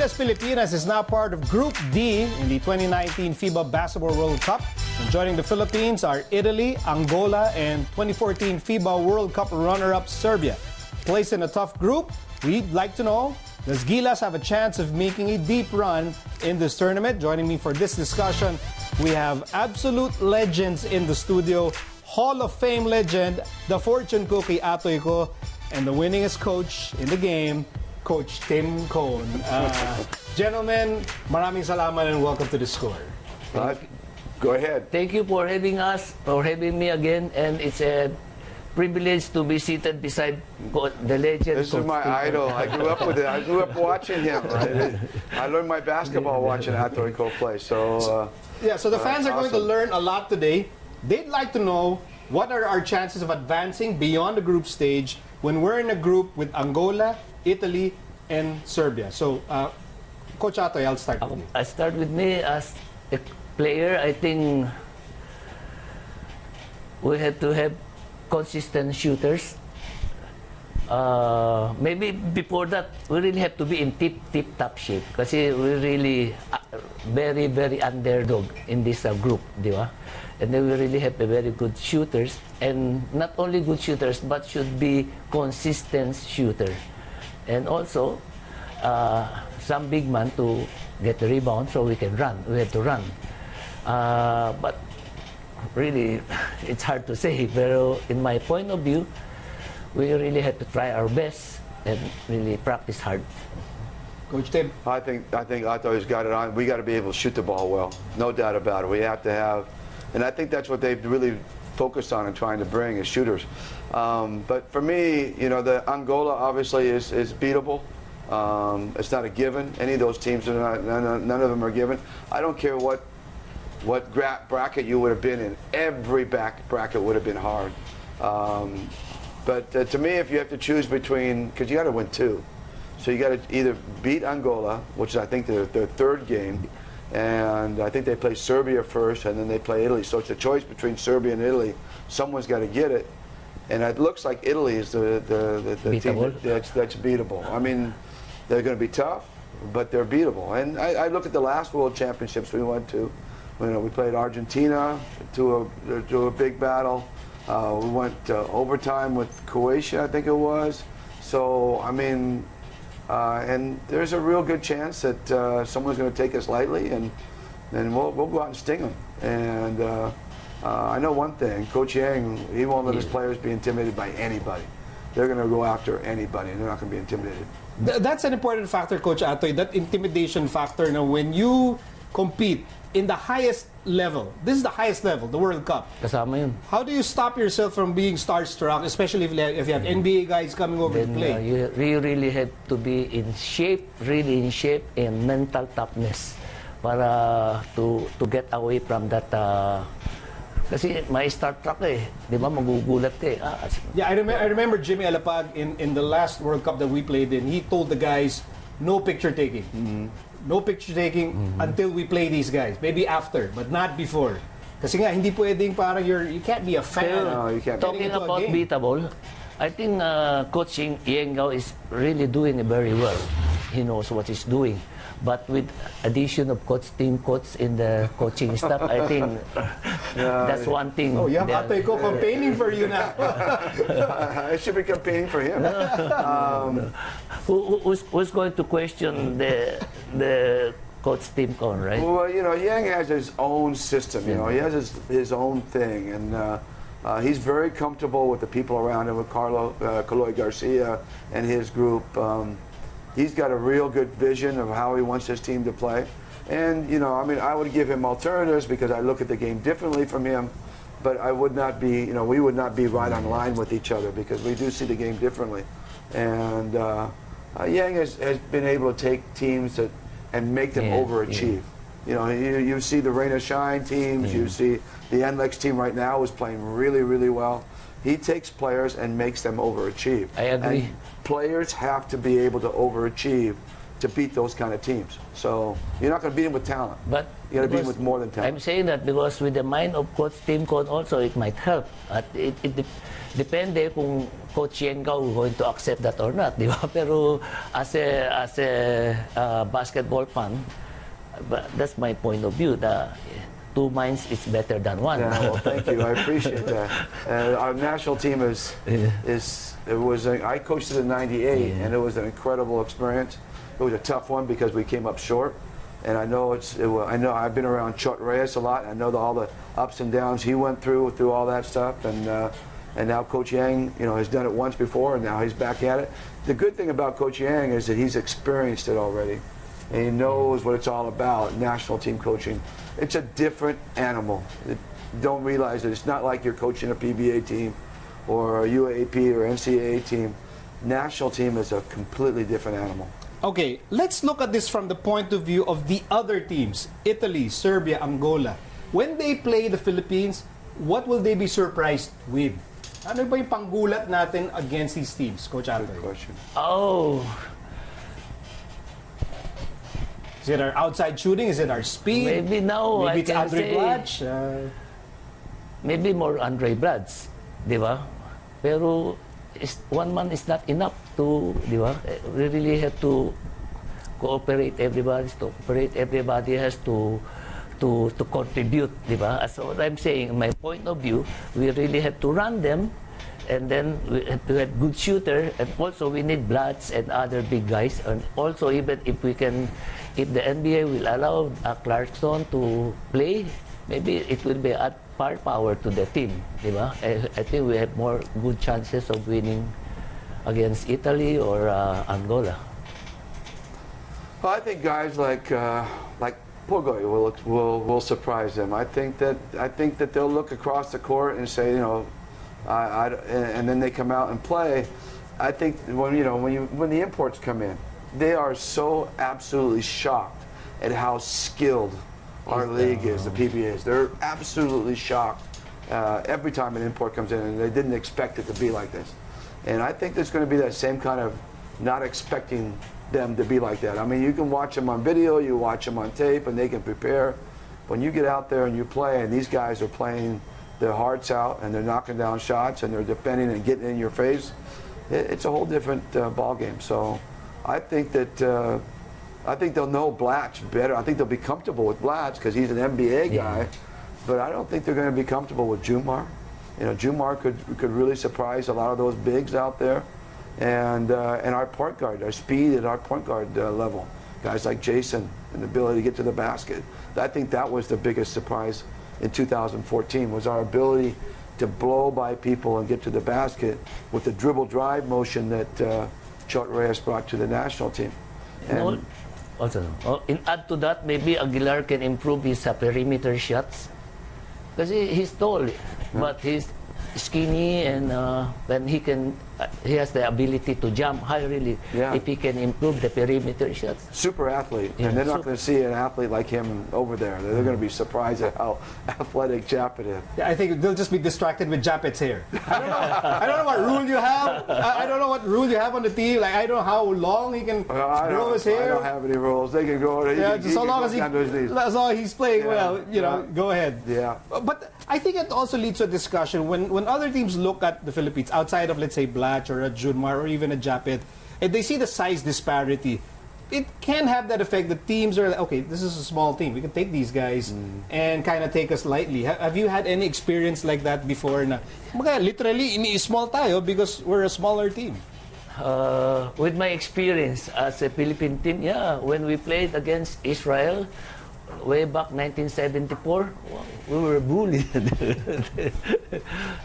Gilas Pilipinas is now part of Group D in the 2019 FIBA Basketball World Cup. And joining the Philippines are Italy, Angola, and 2014 FIBA World Cup runner-up Serbia. Placed in a tough group, we'd like to know, does Gilas have a chance of making a deep run in this tournament? Joining me for this discussion, we have absolute legends in the studio. Hall of Fame legend, the fortune cookie Atoy ko, and the winningest coach in the game, Coach Tim Cone. Gentlemen, maraming salamat and welcome to the score. Go ahead. Thank you for having us, for having me again, and it's a privilege to be seated beside the legend. This is my idol. I grew up with it. I grew up watching him. I learned my basketball watching Atoy play. So the fans are going to awesome. learn a lot today. They'd like to know what are our chances of advancing beyond the group stage when we're in a group with Angola, Italy, and Serbia. So, Coach Atoy, I'll start with you. I start with me as a player. I think we have to have consistent shooters. Maybe before that, we really have to be in tip-top shape kasi we really very, very underdog in this group, di ba? And then we really have a very good shooters, and not only good shooters, but should be consistent shooter. And also, some big man to get the rebound so we can run. We have to run. But really, it's hard to say. But in my point of view, we really have to try our best and really practice hard. Coach Tim. I think Atoy's got it on. We got to be able to shoot the ball well. No doubt about it. We have to have, and I think that's what they've really focused on and trying to bring is shooters. But for me, you know, the Angola obviously is beatable. It's not a given. Any of those teams are not. None of them are given. I don't care what bracket you would have been in. Every bracket would have been hard. But to me, if you have to choose between, because you got to win two, so you got to either beat Angola, which is I think their third game, and I think they play Serbia first, and then they play Italy. So it's a choice between Serbia and Italy. Someone's got to get it, and it looks like Italy is the team that's beatable. I mean, they're going to be tough, but they're beatable. And I look at the last World Championships we went to. You know, we played Argentina to a big battle. We went overtime with Croatia, I think it was. So, I mean, and there's a real good chance that someone's going to take us lightly, and we'll go out and sting them. And I know one thing, Coach Yang, he won't let his players be intimidated by anybody. They're going to go after anybody, and they're not going to be intimidated. That's an important factor, Coach Atoy, that intimidation factor. Now, when you compete in the highest level, this is the highest level, the World Cup. Kasama yun. How do you stop yourself from being starstruck, especially if you have NBA guys coming over to play? You really have to be in shape, really in shape, and mental toughness para to get away from that. Kasi may starstruck eh, di ba? Magugulat ka eh. Yeah, I remember Jimmy Alapag in the last World Cup that we played in. He told the guys, no picture taking. No picture taking until we play these guys. Maybe after, but not before. Kasi nga, hindi pwedeng parang you can't be a fan. No, you can't. Talking about beatable, I think Coach Yengao is really doing very well. He knows what he's doing. But with addition of team coach in the coaching staff, I think that's one thing. Oh, yeah, Atoy ko campaigning for you now. I should be campaigning for him. Who's going to question the coach Tim Cone, right? Well, you know, Yang has his own system. You know, he has his own thing, and he's very comfortable with the people around him, with Kaloy Garcia and his group. He's got a real good vision of how he wants his team to play. And, you know, I mean, I would give him alternatives because I look at the game differently from him, but I would not be, you know, we would not be right on line with each other because we do see the game differently. And Yang has been able to take teams and make them overachieve. You know, you see the Rain or Shine teams, you see the NLEX team right now is playing really, really well. He takes players and makes them overachieve. I agree. And players have to be able to overachieve to beat those kind of teams. So you're not going to beat them with talent. But You got to beat them Because with more than I'm talent. saying that because with the mind of coach Tim Con also, it might help. At depende kung Coach Yenga will going to accept that or not, di ba? Pero as a basketball fan, but that's my point of view. The two minds is better than one. Yeah, well, thank you. I appreciate that. Our national team I coached it in '98, and it was an incredible experience. It was a tough one because we came up short, and I know I've been around Chuck Reyes a lot. I know all the ups and downs he went through all that stuff, and now Coach Yang, has done it once before, and now he's back at it. The good thing about Coach Yang is that he's experienced it already, and he knows what it's all about. National team coaching, it's a different animal. Don't realize that it's not like you're coaching a PBA team or a UAAP or NCAA team. National team is a completely different animal. Okay, let's look at this from the point of view of the other teams, Italy, Serbia, Angola. When they play the Philippines, what will they be surprised with? Ano ba yung panggulat natin against these teams, Coach Good Atoy? question. Oh, Is it our outside shooting? Is it our speed? maybe now Maybe I it's can Andre say Blatch? maybe more Andre Brads, di ba? Pero one man is not enough to, di ba? We really have to cooperate. Everybody has to contribute, di ba? As what I'm saying, in my point of view, we really have to run them, and then we have to have good shooter, and also we need Bloods and other big guys, and also even if the NBA will allow Clarkson to play, maybe it will be add firepower to the team, di ba? I think we have more good chances of winning against Italy or Angola. Well, I think guys like Pogoy will surprise them. I think that they'll look across the court and say, and then they come out and play. I think when the imports come in, they are so absolutely shocked at how skilled our league is, the PBA is. They're absolutely shocked every time an import comes in, and they didn't expect it to be like this. And I think there's going to be that same kind of not expecting them to be like that. I mean, you can watch them on video, you watch them on tape, and they can prepare. When you get out there and you play, and these guys are playing their hearts out, and they're knocking down shots, and they're defending and getting in your face, it's a whole different ball game. So I think that I think they'll know Blatch better. I think they'll be comfortable with Blatch because he's an NBA guy, but I don't think they're going to be comfortable with Jumar. Jumar could really surprise a lot of those bigs out there, and our point guard, our speed at our point guard level, guys like Jason and the ability to get to the basket. I think that was the biggest surprise in 2014 was our ability to blow by people and get to the basket with the dribble drive motion that Chuck Reyes brought to the national team. And In add to that, maybe Aguilar can improve his perimeter shots because he's tall, but he's skinny, and when he has the ability to jump high. Really, if he can improve the perimeter shots. Super athlete, and they're not going to see an athlete like him over there. They're going to be surprised at how athletic Japet is. Yeah, I think they'll just be distracted with Japet's hair. I don't know what rule you have. I don't know what rule you have on the team. Like, I don't know how long he can grow his hair. I don't have any rules. They can go. As long as he's playing well, go ahead. Yeah. But I think it also leads to a discussion when other teams look at the Philippines outside of, let's say, Blatch or a Junmar or even a Japet, and they see the size disparity. It can have that effect. The teams are like, okay, this is a small team. We can take these guys and kind of take us lightly. Have you had any experience like that before? Na, literally, small tayo because we're a smaller team. With my experience as a Philippine team, when we played against Israel way back 1974, we were bullied.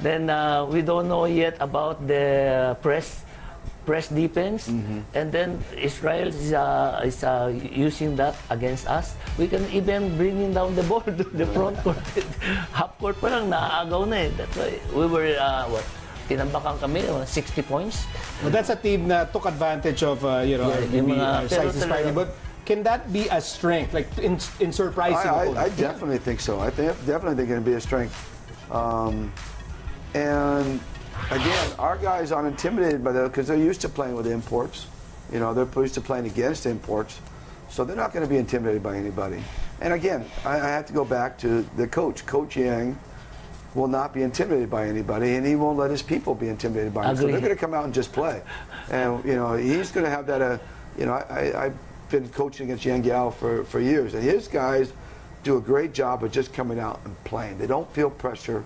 Then we don't know yet about the press defense, and then Israel is using that against us. We can even bring down the ball to the front court. Half court pa lang, naaagaw na eh. That's why we were, tinambakan kami, 60 points. Well, that's a team that took advantage of, size disparity. But can that be a strength, like in surprising? I definitely think so. I think definitely going to be a strength. And again, our guys aren't intimidated by that because they're used to playing with imports. They're used to playing against imports, so they're not going to be intimidated by anybody. And again, I have to go back to the coach. Coach Yang will not be intimidated by anybody, and he won't let his people be intimidated by him. So they're going to come out and just play. And, you know, he's going to have that, you know, I've been coaching against Yang Yao for years, and his guys do a great job of just coming out and playing. They don't feel pressure.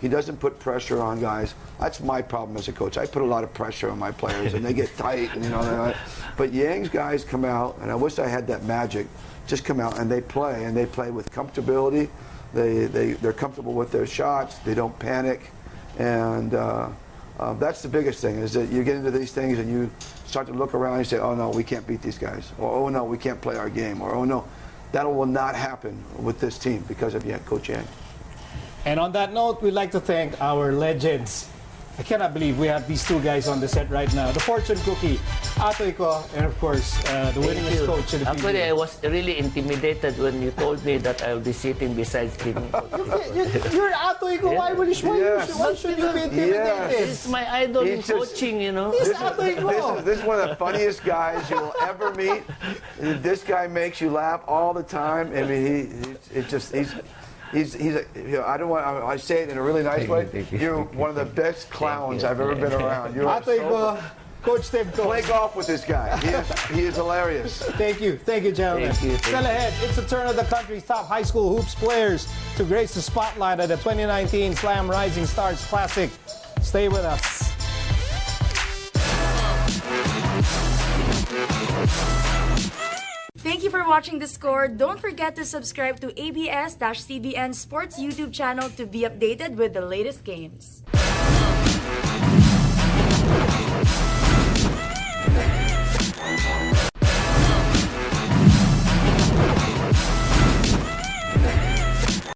He doesn't put pressure on guys. That's my problem as a coach. I put a lot of pressure on my players, and they get tight, and, you know. But Yang's guys come out, and I wish I had that magic. Just come out and they play with comfortability. They're comfortable with their shots. They don't panic, and that's the biggest thing. Is that you get into these things and you start to look around and you say, "Oh no, we can't beat these guys," or "Oh no, we can't play our game," or "Oh no." That will not happen with this team because of Coach Yang. And on that note, we'd like to thank our legends. I cannot believe we have these two guys on the set right now. The fortune cookie, Atoy ko, and of course, the winningest coach in the Actually, PBA. I was really intimidated when you told me that I will be sitting beside Steve. You're Atoy ko. Why should you be intimidated? He's my idol in coaching, you know. He's Atoy ko. This is one of the funniest guys you will ever meet. This guy makes you laugh all the time. I mean, he's you know, I say it in a really nice way. You're one of the best clowns I've ever been around. You're Atoy ko, Coach Tim ko. Play golf with this guy. He is hilarious. Thank you, gentlemen. Thank you. Still ahead, it's a turn of the country's top high school hoops players to grace the spotlight at the 2019 Slam Rising Stars Classic. Stay with us. Thank you for watching The Score. Don't forget to subscribe to ABS-CBN Sports YouTube channel to be updated with the latest games.